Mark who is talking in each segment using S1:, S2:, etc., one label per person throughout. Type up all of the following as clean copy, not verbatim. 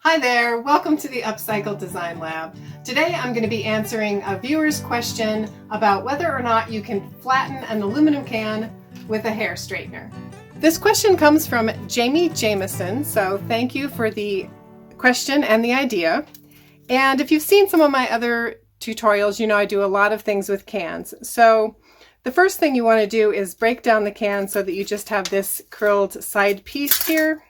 S1: Hi there, welcome to the Upcycled Design Lab. Today I'm going to be answering a viewer's question about whether or not you can flatten an aluminum can with a hair straightener. This question comes from Jamie Jameson, so thank you for the question and the idea. And if you've seen some of my other tutorials, you know I do a lot of things with cans. So the first thing you want to do is break down the can so that you just have this curled side piece here.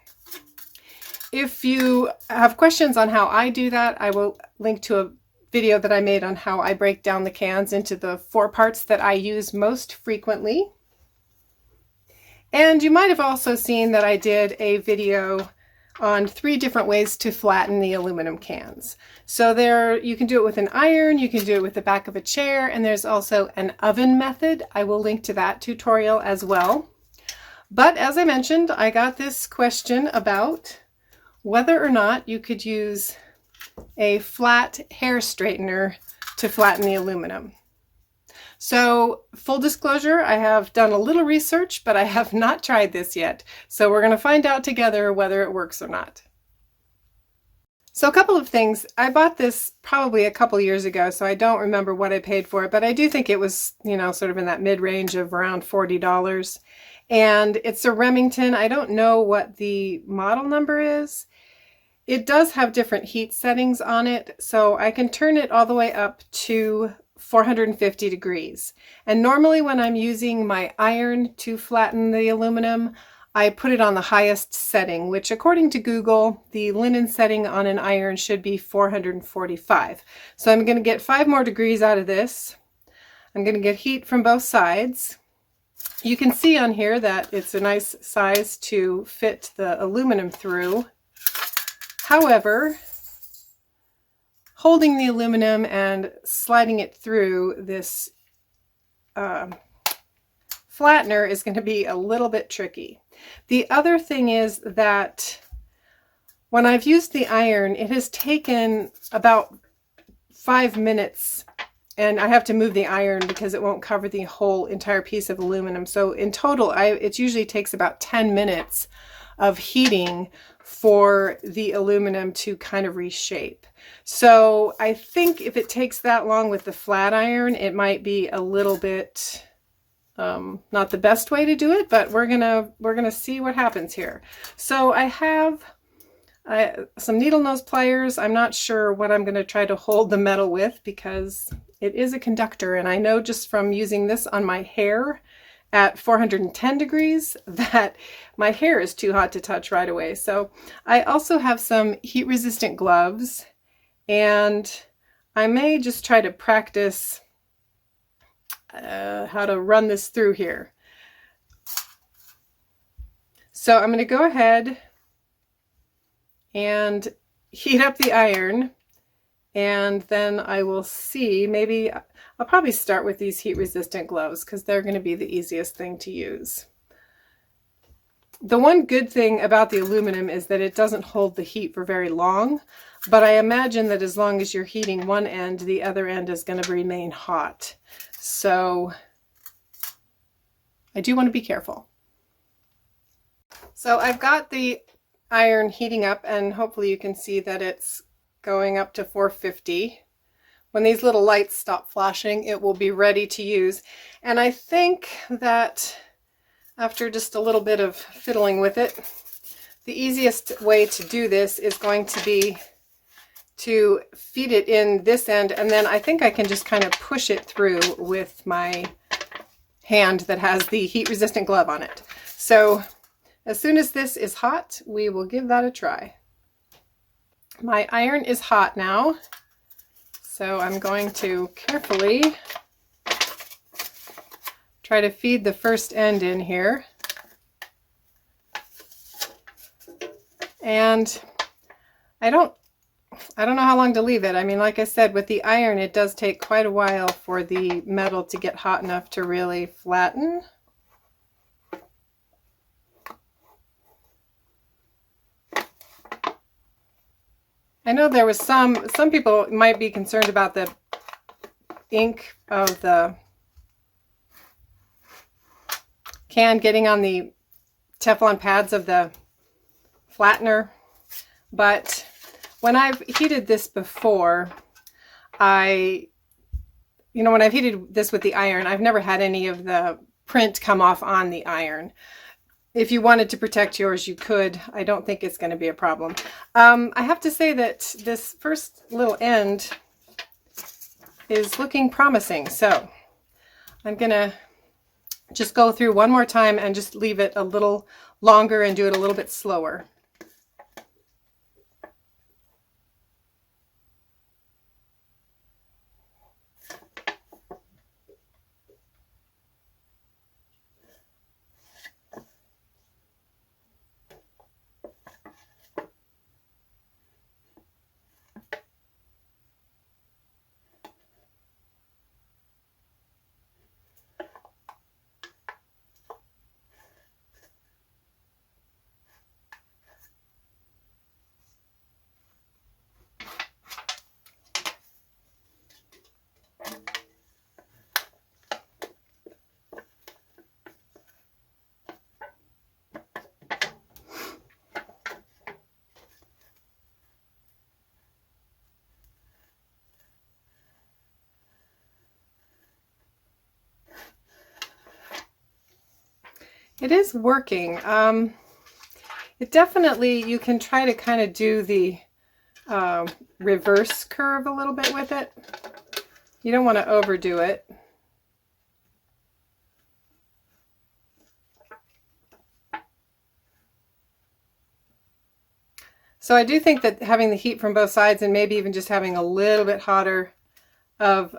S1: If you have questions on how I do that, I will link to a video that I made on how I break down the cans into the 4 parts that I use most frequently. And you might have also seen that I did a video on 3 different ways to flatten the aluminum cans. So there, you can do it with an iron, you can do it with the back of a chair, and there's also an oven method. I will link to that tutorial as well. But as I mentioned, I got this question about whether or not you could use a flat hair straightener to flatten the aluminum. So full disclosure, I have done a little research, but I have not tried this yet. So we're going to find out together whether it works or not. So a couple of things. I bought this probably a couple years ago, so I don't remember what I paid for it, but I do think it was, you know, sort of in that mid-range of around $40. And it's a Remington. I don't know what the model number is. It does have different heat settings on it, so I can turn it all the way up to 450 degrees. And normally when I'm using my iron to flatten the aluminum, I put it on the highest setting, which according to Google, the linen setting on an iron should be 445. So I'm going to get 5 more degrees out of this. I'm going to get heat from both sides. You can see on here that it's a nice size to fit the aluminum through. However, holding the aluminum and sliding it through this flattener is going to be a little bit tricky. The other thing is that when I've used the iron, it has taken about 5 minutes, and I have to move the iron because it won't cover the whole entire piece of aluminum. So in total, it usually takes about 10 minutes of heating for the aluminum to kind of reshape. So I think if it takes that long with the flat iron, it might be a little bit not the best way to do it, but we're gonna see what happens here. So I have some needle nose pliers. I'm not sure what I'm gonna try to hold the metal with because it is a conductor, and I know just from using this on my hair at 410 degrees that my hair is too hot to touch right away. So I also have some heat resistant gloves, and I may just try to practice how to run this through here. So I'm going to go ahead and heat up the iron, and then I will see, maybe I'll probably start with these heat resistant gloves because they're going to be the easiest thing to use. The one good thing about the aluminum is that it doesn't hold the heat for very long, but I imagine that as long as you're heating one end, the other end is going to remain hot. So I do want to be careful. So I've got the iron heating up, and hopefully you can see that it's going up to 450. When these little lights stop flashing, it will be ready to use. And I think that after just a little bit of fiddling with it, the easiest way to do this is going to be to feed it in this end, and then I think I can just kind of push it through with my hand that has the heat resistant glove on it. So as soon as this is hot, we will give that a try. My iron is hot now, so I'm going to carefully try to feed the first end in here. And I don't know how long to leave it. I mean, like I said, with the iron, it does take quite a while for the metal to get hot enough to really flatten. I know there was some people might be concerned about the ink of the can getting on the Teflon pads of the flattener, but when I've heated this before, when I've heated this with the iron, I've never had any of the print come off on the iron. If you wanted to protect yours, you could. I don't think it's going to be a problem. I have to say that this first little end is looking promising. So I'm going to just go through one more time and just leave it a little longer and do it a little bit slower. It is working. It definitely, you can try to kind of do the reverse curve a little bit with it. You don't want to overdo it. So I do think that having the heat from both sides and maybe even just having a little bit hotter of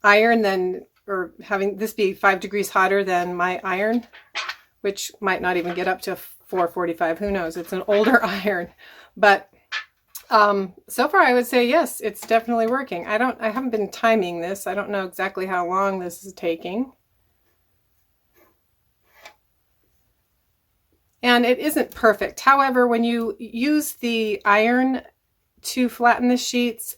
S1: iron than, or having this be 5 degrees hotter than my iron, which might not even get up to 445, who knows, it's an older iron. But so far I would say yes, it's definitely working. I haven't been timing this. I don't know exactly how long this is taking. And it isn't perfect. However, when you use the iron to flatten the sheets,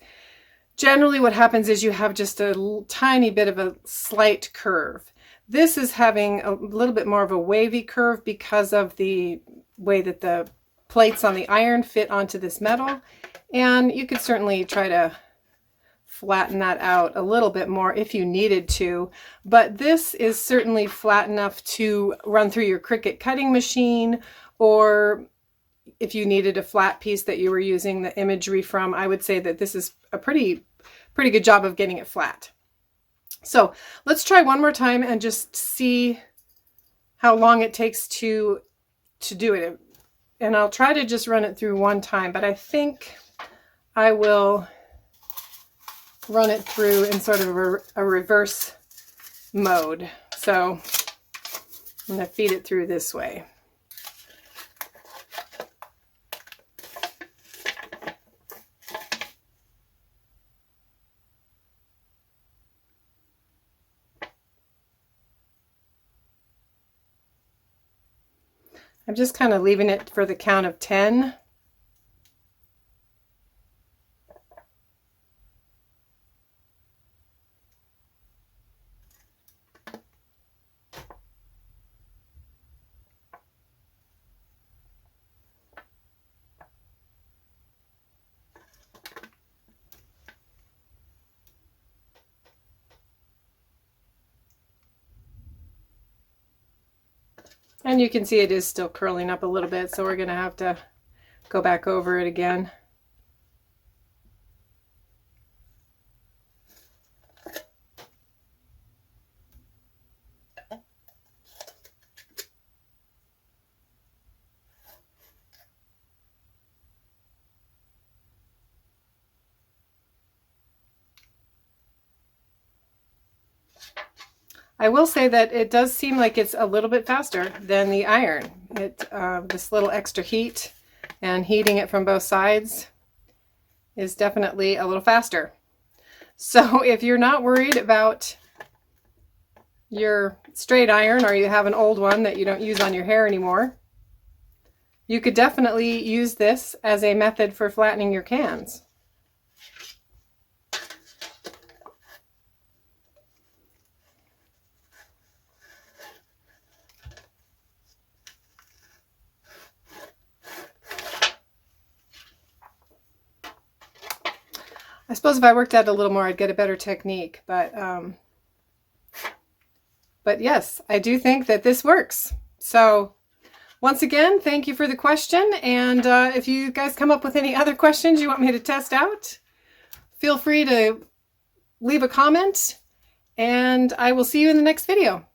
S1: generally what happens is you have just a tiny bit of a slight curve. This is having a little bit more of a wavy curve because of the way that the plates on the iron fit onto this metal. And you could certainly try to flatten that out a little bit more if you needed to. But this is certainly flat enough to run through your Cricut cutting machine, or if you needed a flat piece that you were using the imagery from, I would say that this is a pretty good job of getting it flat. So let's try one more time and just see how long it takes to do it. And I'll try to just run it through one time, but I think I will run it through in sort of a reverse mode. So I'm going to feed it through this way. I'm just kind of leaving it for the count of 10. And you can see it is still curling up a little bit, so we're going to have to go back over it again. I will say that it does seem like it's a little bit faster than the iron. This little extra heat and heating it from both sides is definitely a little faster. So if you're not worried about your straight iron, or you have an old one that you don't use on your hair anymore, you could definitely use this as a method for flattening your cans. I suppose if I worked at it a little more, I'd get a better technique. But yes, I do think that this works. So once again, thank you for the question. And if you guys come up with any other questions you want me to test out, feel free to leave a comment, and I will see you in the next video.